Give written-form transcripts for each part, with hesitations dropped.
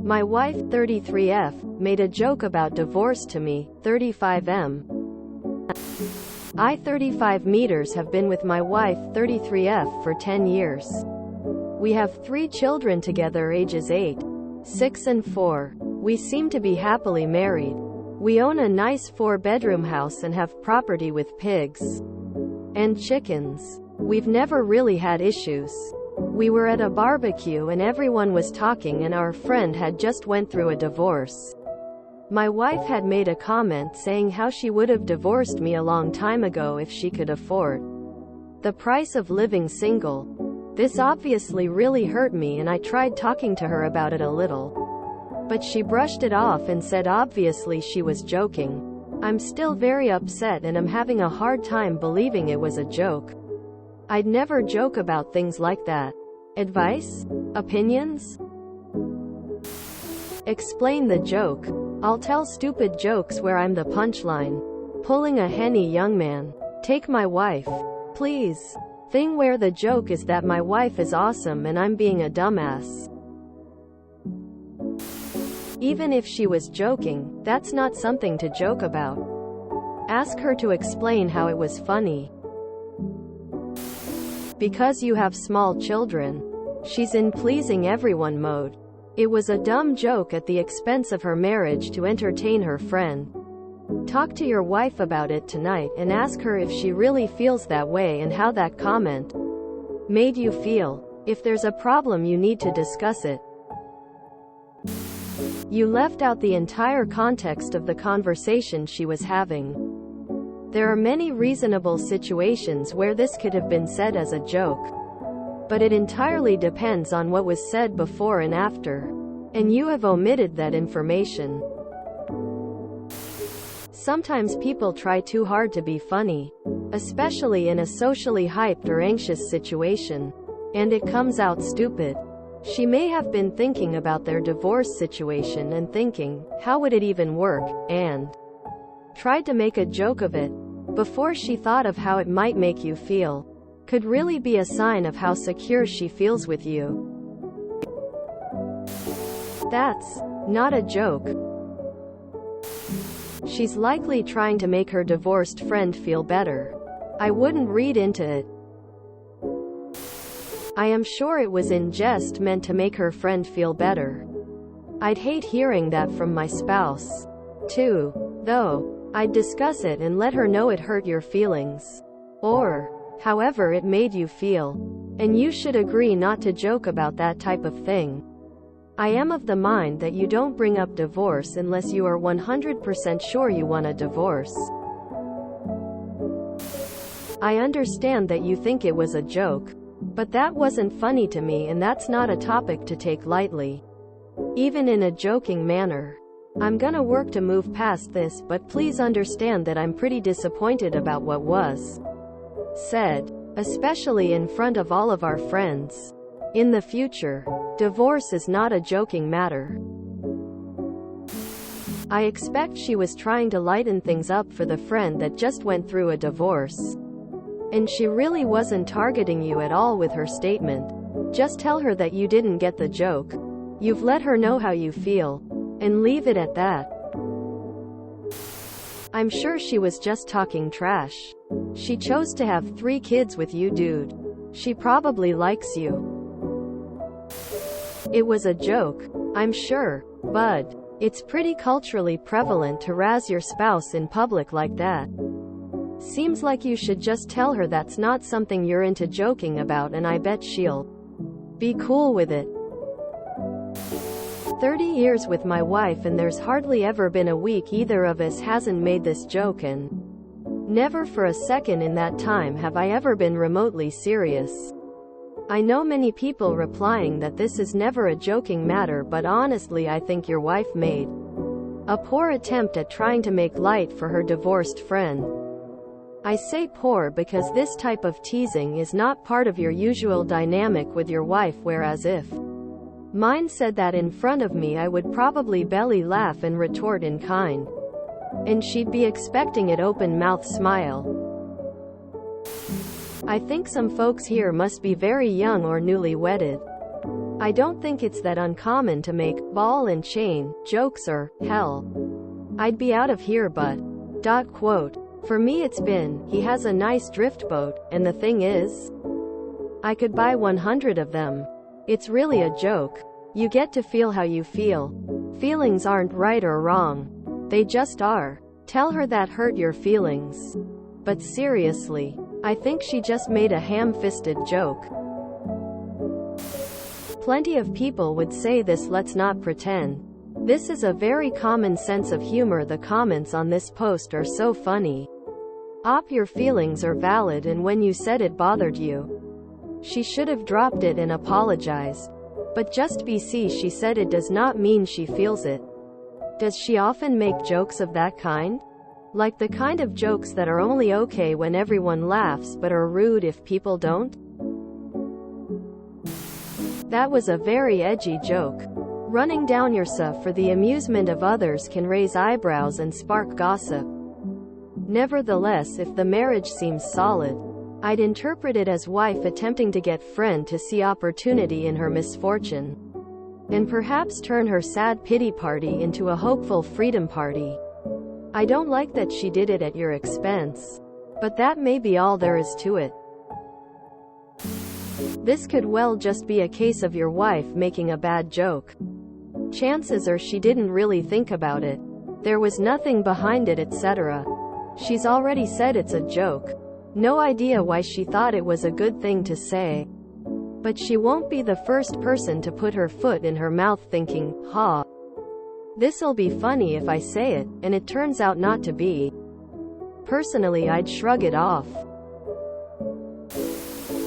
My wife, 33F, made a joke about divorce to me, 35M. I, 35 meters, have been with my wife, 33F, for 10 years. We have 3 children together, ages 8, 6 and 4. We seem to be happily married. We own a nice 4-bedroom house and have property with pigs and chickens. We've never really had issues. We were at a barbecue and everyone was talking and our friend had just went through a divorce. My wife had made a comment saying how she would have divorced me a long time ago if she could afford the price of living single. This obviously really hurt me and I tried talking to her about it a little. But she brushed it off and said obviously she was joking. I'm still very upset and I'm having a hard time believing it was a joke. I'd never joke about things like that. Advice? Opinions? Explain the joke. I'll tell stupid jokes where I'm the punchline. Pulling a Henny young man. Take my wife. Please. Thing where the joke is that my wife is awesome and I'm being a dumbass. Even if she was joking, that's not something to joke about. Ask her to explain how it was funny. Because you have small children. She's in pleasing everyone mode. It was a dumb joke at the expense of her marriage to entertain her friend. Talk to your wife about it tonight and ask her if she really feels that way and how that comment made you feel. If there's a problem, you need to discuss it. You left out the entire context of the conversation she was having. There are many reasonable situations where this could have been said as a joke. But it entirely depends on what was said before and after. And you have omitted that information. Sometimes people try too hard to be funny, especially in a socially hyped or anxious situation. And it comes out stupid. She may have been thinking about their divorce situation and thinking, how would it even work, and tried to make a joke of it, before she thought of how it might make you feel. Could really be a sign of how secure she feels with you. That's not a joke. She's likely trying to make her divorced friend feel better. I wouldn't read into it. I am sure it was in jest, meant to make her friend feel better. I'd hate hearing that from my spouse, too. Though, I'd discuss it and let her know it hurt your feelings. Or, however it made you feel. And you should agree not to joke about that type of thing. I am of the mind that you don't bring up divorce unless you are 100% sure you want a divorce. I understand that you think it was a joke. But that wasn't funny to me and that's not a topic to take lightly. Even in a joking manner. I'm gonna work to move past this, but please understand that I'm pretty disappointed about what was said, especially in front of all of our friends. In the future, divorce is not a joking matter. I expect she was trying to lighten things up for the friend that just went through a divorce. And she really wasn't targeting you at all with her statement. Just tell her that you didn't get the joke. You've let her know how you feel. And leave it at that. I'm sure she was just talking trash. She chose to have 3 kids with you, dude. She probably likes you. It was a joke, I'm sure, bud. It's pretty culturally prevalent to razz your spouse in public like that. Seems like you should just tell her that's not something you're into joking about, and I bet she'll be cool with it. 30 years with my wife and there's hardly ever been a week either of us hasn't made this joke, and never for a second in that time have I ever been remotely serious. I know many people replying that this is never a joking matter, but honestly I think your wife made a poor attempt at trying to make light for her divorced friend. I say poor because this type of teasing is not part of your usual dynamic with your wife, whereas if mine said that in front of me I would probably belly laugh and retort in kind. And she'd be expecting an open-mouth smile. I think some folks here must be very young or newly wedded. I don't think it's that uncommon to make ball and chain jokes or, hell, I'd be out of here but. Quote. For me it's been, he has a nice drift boat, and the thing is, I could buy 100 of them. It's really a joke. You get to feel how you feel. Feelings aren't right or wrong. They just are. Tell her that hurt your feelings. But seriously, I think she just made a ham-fisted joke. Plenty of people would say this. Let's not pretend. This is a very common sense of humor. The comments on this post are so funny. Your feelings are valid, and when you said it bothered you, she should have dropped it and apologized. But just BC, she said it does not mean she feels it. Does she often make jokes of that kind? Like the kind of jokes that are only okay when everyone laughs but are rude if people don't? That was a very edgy joke. Running down yourself for the amusement of others can raise eyebrows and spark gossip. Nevertheless, if the marriage seems solid, I'd interpret it as wife attempting to get friend to see opportunity in her misfortune, and perhaps turn her sad pity party into a hopeful freedom party. I don't like that she did it at your expense, but that may be all there is to it. This could well just be a case of your wife making a bad joke. Chances are she didn't really think about it. There was nothing behind it, etc. She's already said it's a joke. No idea why she thought it was a good thing to say. But she won't be the first person to put her foot in her mouth thinking, ha, this'll be funny if I say it, and it turns out not to be. Personally, I'd shrug it off.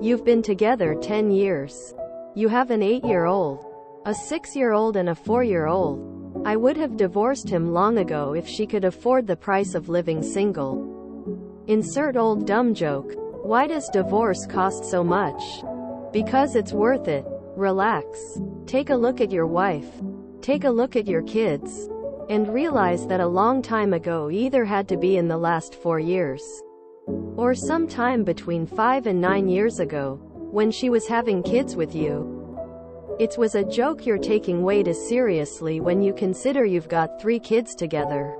You've been together 10 years. You have an 8-year-old, a 6-year-old and a 4-year-old. I would have divorced him long ago if she could afford the price of living single. Insert old dumb joke. Why does divorce cost so much? Because it's worth it. Relax. Take a look at your wife. Take a look at your kids. And realize that a long time ago either had to be in the last 4 years, or sometime between 5 and 9 years ago, when she was having kids with you. It was a joke you're taking way too seriously when you consider you've got 3 kids together.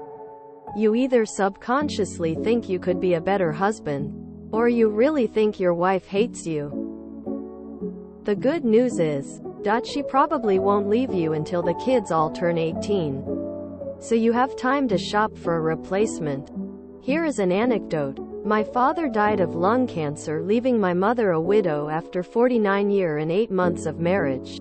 You either subconsciously think you could be a better husband, or you really think your wife hates you. The good news is, she probably won't leave you until the kids all turn 18. So you have time to shop for a replacement. Here is an anecdote. My father died of lung cancer, leaving my mother a widow after 49 years and 8 months of marriage.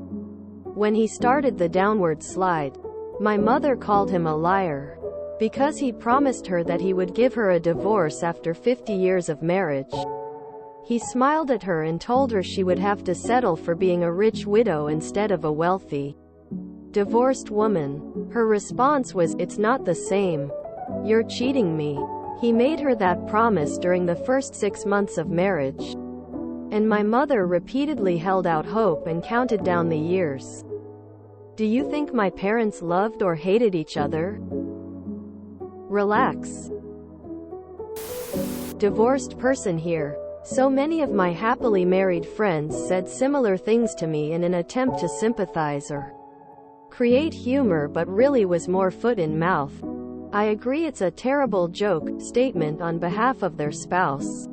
When he started the downward slide, my mother called him a liar, because he promised her that he would give her a divorce after 50 years of marriage. He smiled at her and told her she would have to settle for being a rich widow instead of a wealthy, divorced woman. Her response was, "It's not the same. You're cheating me." He made her that promise during the first 6 months of marriage, and my mother repeatedly held out hope and counted down the years. Do you think my parents loved or hated each other? Relax. Divorced person here. So many of my happily married friends said similar things to me in an attempt to sympathize or create humor, but really was more foot in mouth. I agree it's a terrible joke statement on behalf of their spouse,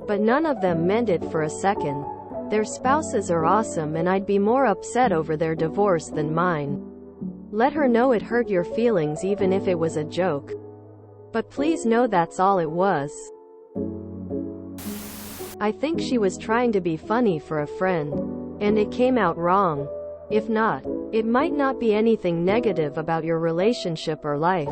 but none of them meant it for a second. Their spouses are awesome, and I'd be more upset over their divorce than mine. Let her know it hurt your feelings even if it was a joke. But please know that's all it was. I think she was trying to be funny for a friend, and it came out wrong. If not, it might not be anything negative about your relationship or life.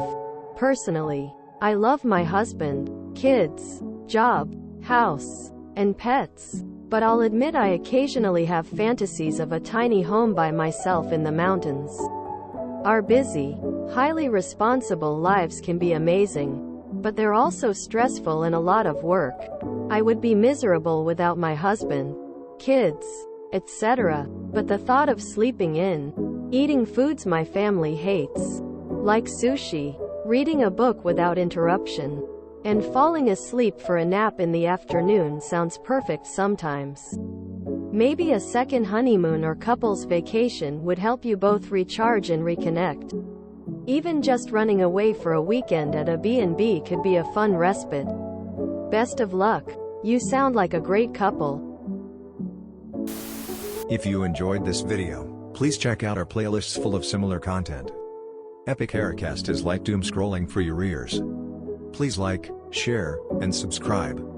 Personally, I love my husband, kids, job, house, and pets. But I'll admit I occasionally have fantasies of a tiny home by myself in the mountains. Our busy, highly responsible lives can be amazing, but they're also stressful and a lot of work. I would be miserable without my husband, kids, etc. But the thought of sleeping in, eating foods my family hates, like sushi, reading a book without interruption, and falling asleep for a nap in the afternoon sounds perfect sometimes. Maybe a second honeymoon or couple's vacation would help you both recharge and reconnect. Even just running away for a weekend at a B&B could be a fun respite. Best of luck. You sound like a great couple. If you enjoyed this video, please check out our playlists full of similar content. Epic Haircast is like doom scrolling for your ears. Please like, share, and subscribe.